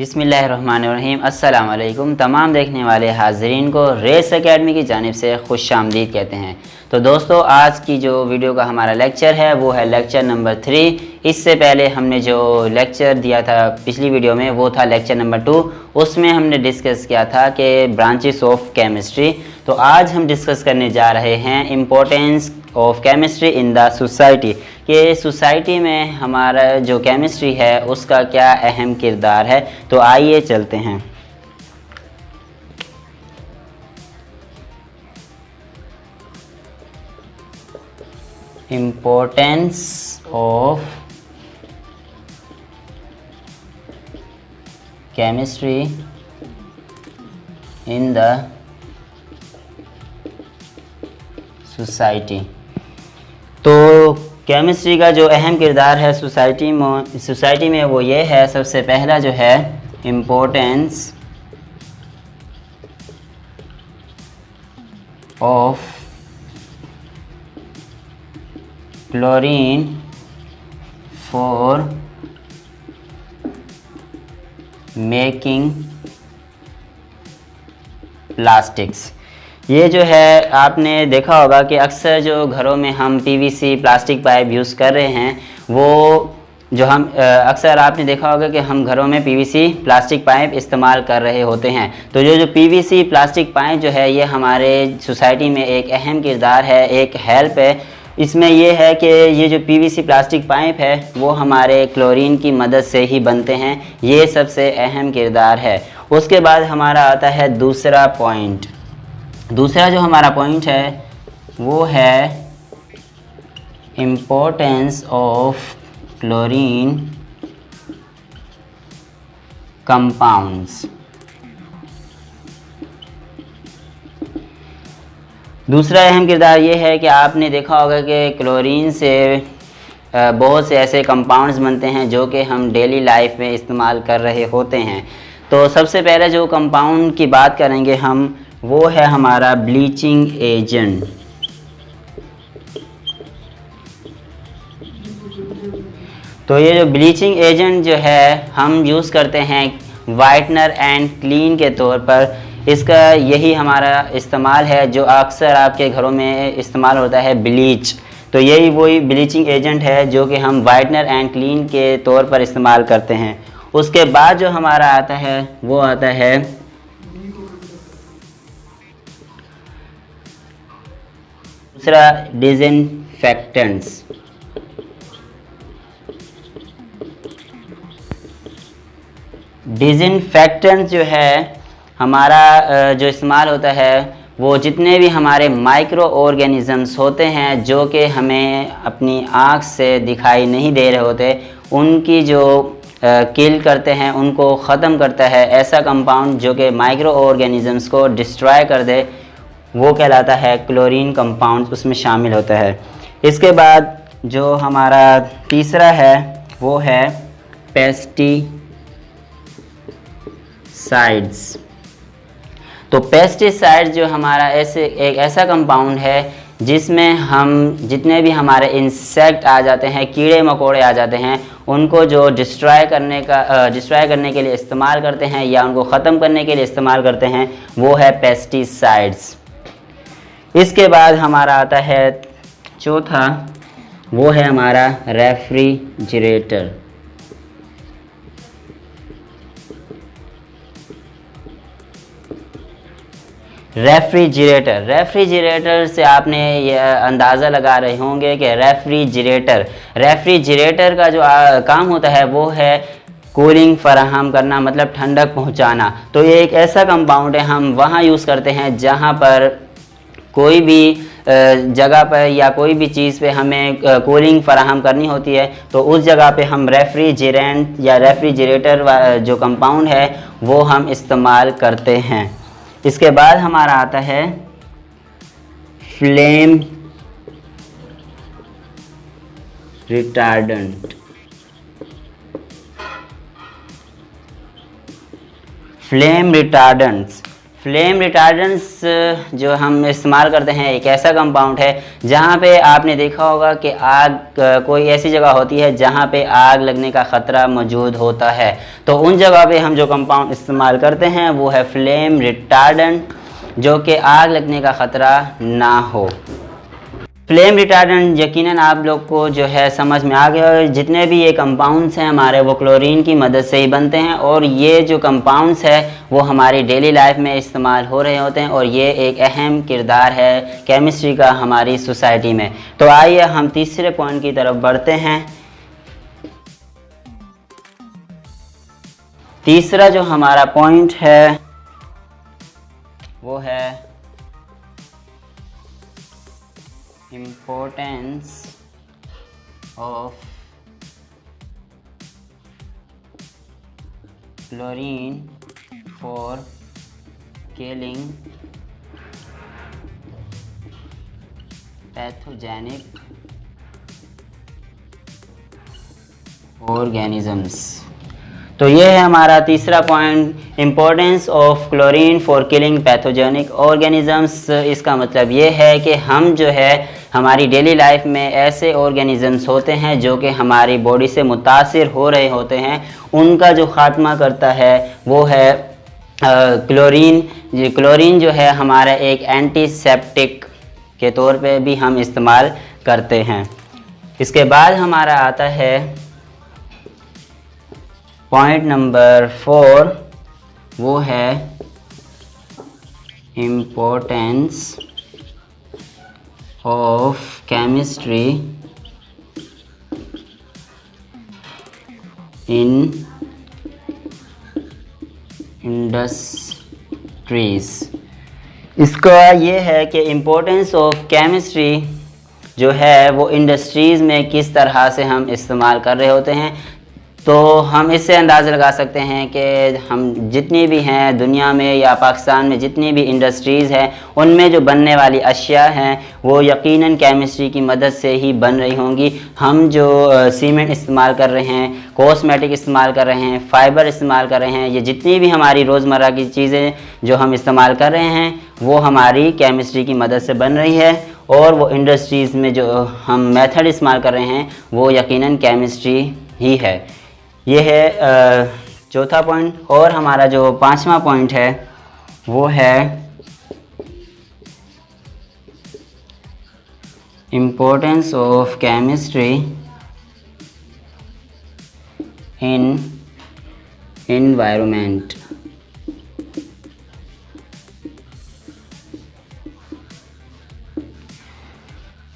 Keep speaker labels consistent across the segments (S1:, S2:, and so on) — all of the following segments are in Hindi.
S1: बिस्मिल्लाहिर्रहमानिर्रहीम। अस्सलाम वालेकुम तमाम देखने वाले हाज़रीन को रेस एकेडमी की जानिब से खुशामदीद कहते हैं। तो दोस्तों, आज की जो वीडियो का हमारा लेक्चर है वो है लेक्चर नंबर 3। इससे पहले हमने जो लेक्चर दिया था पिछली वीडियो में वो था लेक्चर नंबर 2। उसमें हमने डिस्कस किया था कि ब्रांचेस ऑफ केमिस्ट्री। तो आज हम डिस्कस करने जा रहे हैं importance of chemistry in the society, कि सोसाइटी में हमारा जो केमिस्ट्री है उसका क्या अहम किरदार है। तो आइए चलते हैं। Importance of chemistry in the society. तो केमिस्ट्री का जो अहम किरदार है सोसाइटी में वो ये है, सबसे पहला जो है importance of chlorine for making plastics. ये जो है आपने देखा होगा कि अक्सर जो घरों में हम पीवीसी प्लास्टिक पाइप यूज़ कर रहे हैं, वो जो हम अक्सर आपने देखा होगा कि हम घरों में पीवीसी प्लास्टिक पाइप इस्तेमाल कर रहे होते हैं। तो जो पीवीसी प्लास्टिक पाइप जो है ये हमारे सोसाइटी में एक अहम किरदार है, एक हेल्प है। इसमें ये है कि ये जो पीवीसी प्लास्टिक पाइप है वो हमारे क्लोरीन की मदद से ही बनते हैं। ये सबसे अहम किरदार है। उसके बाद हमारा आता है दूसरा पॉइंट। दूसरा जो हमारा पॉइंट है वो है इम्पोर्टेंस ऑफ क्लोरीन कंपाउंड्स। दूसरा अहम किरदार ये है कि आपने देखा होगा कि क्लोरीन से बहुत से ऐसे कंपाउंड्स बनते हैं जो कि हम डेली लाइफ में इस्तेमाल कर रहे होते हैं। तो सबसे पहले जो कंपाउंड की बात करेंगे हम वो है हमारा ब्लीचिंग एजेंट। तो ये जो ब्लीचिंग एजेंट जो है हम यूज़ करते हैं वाइटनर एंड क्लीन के तौर पर। इसका यही हमारा इस्तेमाल है जो अक्सर आपके घरों में इस्तेमाल होता है, ब्लीच। तो यही वही ब्लीचिंग एजेंट है जो कि हम वाइटनर एंड क्लीन के तौर पर इस्तेमाल करते हैं। उसके बाद जो हमारा आता है वो आता है दूसरा डिसइंफेक्टेंट्स। डिसइंफेक्टेंट्स जो है हमारा जो इस्तेमाल होता है वो जितने भी हमारे माइक्रो ऑर्गेनिज़म्स होते हैं जो कि हमें अपनी आँख से दिखाई नहीं दे रहे होते, उनकी जो किल करते हैं, उनको ख़त्म करता है ऐसा कंपाउंड जो कि माइक्रो ऑर्गेनिज़म्स को डिस्ट्रॉय कर दे, वो कहलाता है क्लोरीन कंपाउंड, उसमें शामिल होता है। इसके बाद जो हमारा तीसरा है वो है पेस्टिसाइड्स। तो पेस्टिसाइड जो हमारा एक ऐसा कंपाउंड है जिसमें हम जितने भी हमारे इंसेक्ट आ जाते हैं, कीड़े मकोड़े आ जाते हैं, उनको जो डिस्ट्रॉय करने के लिए इस्तेमाल करते हैं या उनको ख़त्म करने के लिए इस्तेमाल करते हैं, वो है पेस्टिसाइड्स। इसके बाद हमारा आता है चौथा, वो है हमारा रेफ्रिजरेटर। रेफ्रिजरेटर से आपने ये अंदाज़ा लगा रहे होंगे कि रेफ्रिजरेटर का जो काम होता है वो है कूलिंग फराहम करना, मतलब ठंडक पहुंचाना। तो ये एक ऐसा कंपाउंड है हम वहाँ यूज़ करते हैं जहाँ पर कोई भी जगह पर या कोई भी चीज़ पे हमें कूलिंग फराहम करनी होती है, तो उस जगह पे हम रेफ्रिजरेंट या रेफ्रिजरेटर जो कंपाउंड है वो हम इस्तेमाल करते हैं। इसके बाद हमारा आता है फ्लेम रिटार्डेंट। फ्लेम रिटार्डेंट्स जो हम इस्तेमाल करते हैं एक ऐसा कंपाउंड है जहाँ पे आपने देखा होगा कि आग कोई ऐसी जगह होती है जहाँ पे आग लगने का ख़तरा मौजूद होता है, तो उन जगह पे हम जो कंपाउंड इस्तेमाल करते हैं वो है फ्लेम रिटार्डेंट, जो कि आग लगने का ख़तरा ना हो। फ्लेम रिटार्डेंट यकीनन आप लोग को जो है समझ में आ गया है। जितने भी ये कंपाउंड्स हैं हमारे वो क्लोरीन की मदद से ही बनते हैं और ये जो कंपाउंड्स है वो हमारी डेली लाइफ में इस्तेमाल हो रहे होते हैं और ये एक अहम किरदार है केमिस्ट्री का हमारी सोसाइटी में। तो आइए हम तीसरे पॉइंट की तरफ बढ़ते हैं। तीसरा जो हमारा पॉइंट है वो है importance of chlorine for killing pathogenic organisms। तो ये है हमारा तीसरा point, importance of chlorine for killing pathogenic organisms. इसका मतलब ये है कि हम जो है हमारी डेली लाइफ में ऐसे ऑर्गेनिजम्स होते हैं जो कि हमारी बॉडी से मुतासिर हो रहे होते हैं, उनका जो ख़ात्मा करता है वो है क्लोरीन। क्लोरीन जो है हमारा एक एंटीसेप्टिक के तौर पे भी हम इस्तेमाल करते हैं। इसके बाद हमारा आता है पॉइंट नंबर 4, वो है importance of chemistry in industries. इसका ये है कि इम्पोर्टेंस ऑफ केमिस्ट्री जो है वो इंडस्ट्रीज़ में किस तरह से हम इस्तेमाल कर रहे होते हैं। तो हम इससे अंदाज़ा लगा सकते हैं कि हम जितनी भी हैं दुनिया में या पाकिस्तान में जितनी भी इंडस्ट्रीज़ हैं उनमें जो बनने वाली अशिया हैं वो यकीनन केमिस्ट्री की मदद से ही बन रही होंगी। हम जो सीमेंट इस्तेमाल कर रहे हैं, कॉस्मेटिक इस्तेमाल कर रहे हैं, फ़ाइबर इस्तेमाल कर रहे हैं, ये जितनी भी हमारी रोज़मर्रा की चीज़ें जो हम इस्तेमाल कर रहे हैं वो हमारी केमिस्ट्री की मदद से बन रही है और वो इंडस्ट्रीज़ में जो हम मेथड इस्तेमाल कर रहे हैं वो यकीनन केमिस्ट्री ही है। ये है चौथा पॉइंट। और हमारा जो पांचवा पॉइंट है वो है importance of chemistry in environment.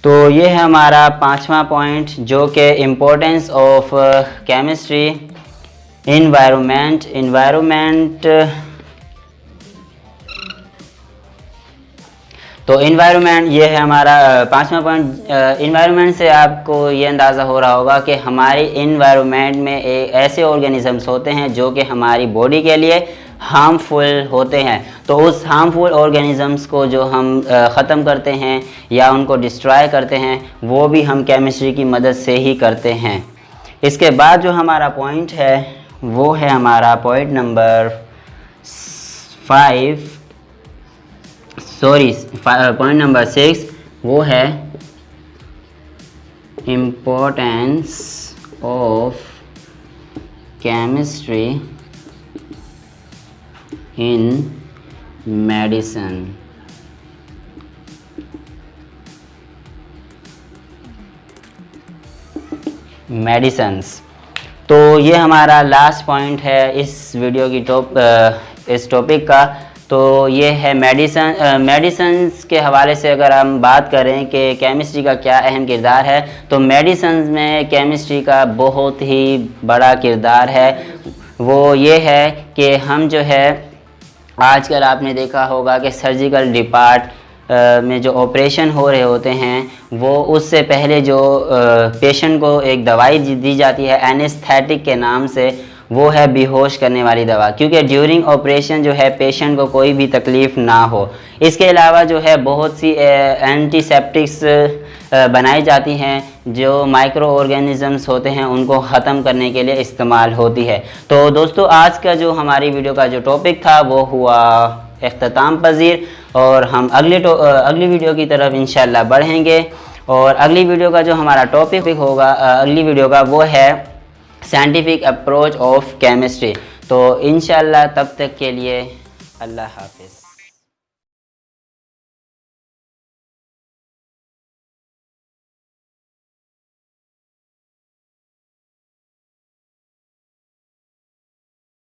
S1: तो ये है हमारा पांचवा पॉइंट जो कि इम्पोर्टेंस ऑफ केमिस्ट्री इन्वायरमेंट। तो इन्वायरमेंट ये है हमारा पांचवा पॉइंट। इन्वायरमेंट से आपको ये अंदाज़ा हो रहा होगा कि हमारे इन्वायरमेंट में ऐसे ऑर्गेनिजम्स होते हैं जो कि हमारी बॉडी के लिए हार्मफुल होते हैं। तो उस हार्मफुल ऑर्गेनिजम्स को जो हम ख़त्म करते हैं या उनको डिस्ट्रॉय करते हैं वो भी हम केमिस्ट्री की मदद से ही करते हैं। इसके बाद जो हमारा पॉइंट है वो है हमारा पॉइंट नंबर 6, वो है importance of chemistry in medicine. तो ये हमारा लास्ट पॉइंट है इस वीडियो की इस टॉपिक का। तो ये है मेडिसिन्स के हवाले से अगर हम बात करें कि केमिस्ट्री का क्या अहम किरदार है, तो मेडिसिन्स में केमिस्ट्री का बहुत ही बड़ा किरदार है। वो ये है कि हम जो है आजकल आपने देखा होगा कि सर्जिकल डिपार्ट में जो ऑपरेशन हो रहे होते हैं वो उससे पहले जो पेशेंट को एक दवाई दी जाती है एनेस्थेटिक के नाम से, वो है बेहोश करने वाली दवा, क्योंकि ड्यूरिंग ऑपरेशन जो है पेशेंट को कोई भी तकलीफ़ ना हो। इसके अलावा जो है बहुत सी एंटीसेप्टिक्स बनाई जाती हैं जो माइक्रो ऑर्गेनिजम्स होते हैं उनको ख़त्म करने के लिए इस्तेमाल होती है। तो दोस्तों आज का जो हमारी वीडियो का जो टॉपिक था वो हुआ इख्तिताम पजीर, और हम अगली वीडियो की तरफ इंशाल्लाह बढ़ेंगे। और अगली वीडियो का जो हमारा टॉपिक होगा अगली वीडियो का, वो है साइंटिफिक अप्रोच ऑफ केमिस्ट्री। तो इंशाल्लाह तब तक के लिए अल्लाह हाफिज़।